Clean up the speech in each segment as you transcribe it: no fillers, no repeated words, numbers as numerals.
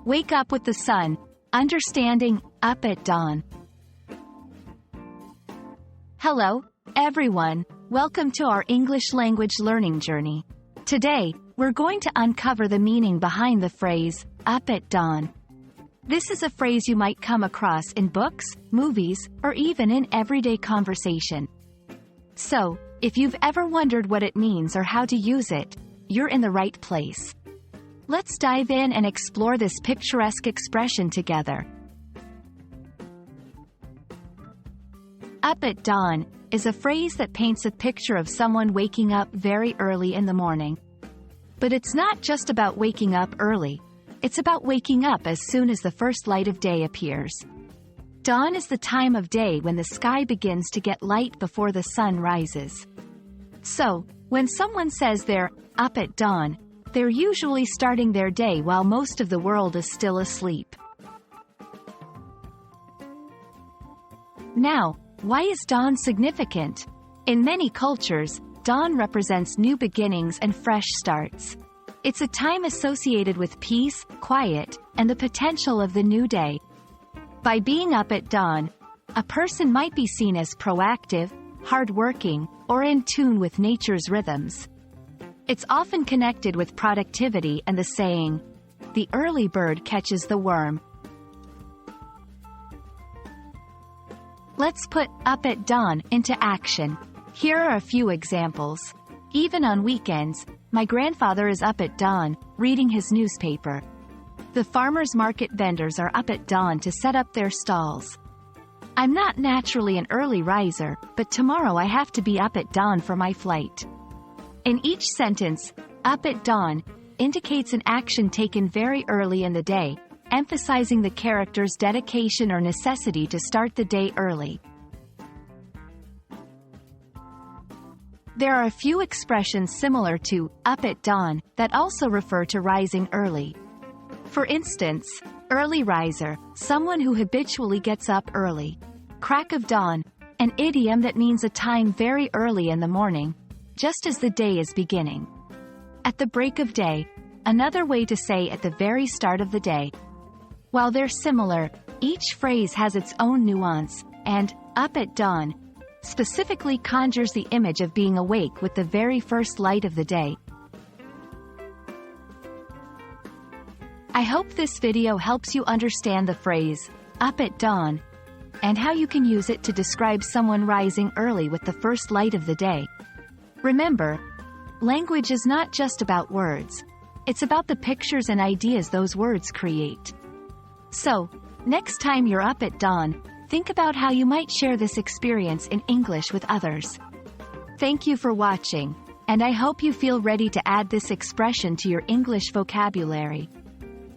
Wake up with the sun. Understanding up at dawn. Hello, everyone. Welcome to our English language learning journey. Today, we're going to uncover the meaning behind the phrase, up at dawn. This is a phrase you might come across in books, movies, or even in everyday conversation. So, if you've ever wondered what it means or how to use it, you're in the right place. Let's dive in and explore this picturesque expression together. Up at dawn is a phrase that paints a picture of someone waking up very early in the morning. But it's not just about waking up early. It's about waking up as soon as the first light of day appears. Dawn is the time of day when the sky begins to get light before the sun rises. So, when someone says they're up at dawn, they're usually starting their day while most of the world is still asleep. Now, why is dawn significant? In many cultures, dawn represents new beginnings and fresh starts. It's a time associated with peace, quiet, and the potential of the new day. By being up at dawn, a person might be seen as proactive, hardworking, or in tune with nature's rhythms. It's often connected with productivity and the saying, "The early bird catches the worm." Let's put up at dawn into action. Here are a few examples. Even on weekends, my grandfather is up at dawn, reading his newspaper. The farmers' market vendors are up at dawn to set up their stalls. I'm not naturally an early riser, but tomorrow I have to be up at dawn for my flight. In each sentence, up at dawn indicates an action taken very early in the day, emphasizing the character's dedication or necessity to start the day early. There are a few expressions similar to up at dawn that also refer to rising early. For instance, early riser, someone who habitually gets up early. Crack of dawn, an idiom that means a time very early in the morning, just as the day is beginning. At the break of day, another way to say at the very start of the day. While they're similar, each phrase has its own nuance, and up at dawn specifically conjures the image of being awake with the very first light of the day. I hope this video helps you understand the phrase, up at dawn, and how you can use it to describe someone rising early with the first light of the day. Remember, language is not just about words. It's about the pictures and ideas those words create. So, next time you're up at dawn, think about how you might share this experience in English with others. Thank you for watching, and I hope you feel ready to add this expression to your English vocabulary.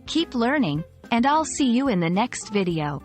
Keep learning, and I'll see you in the next video.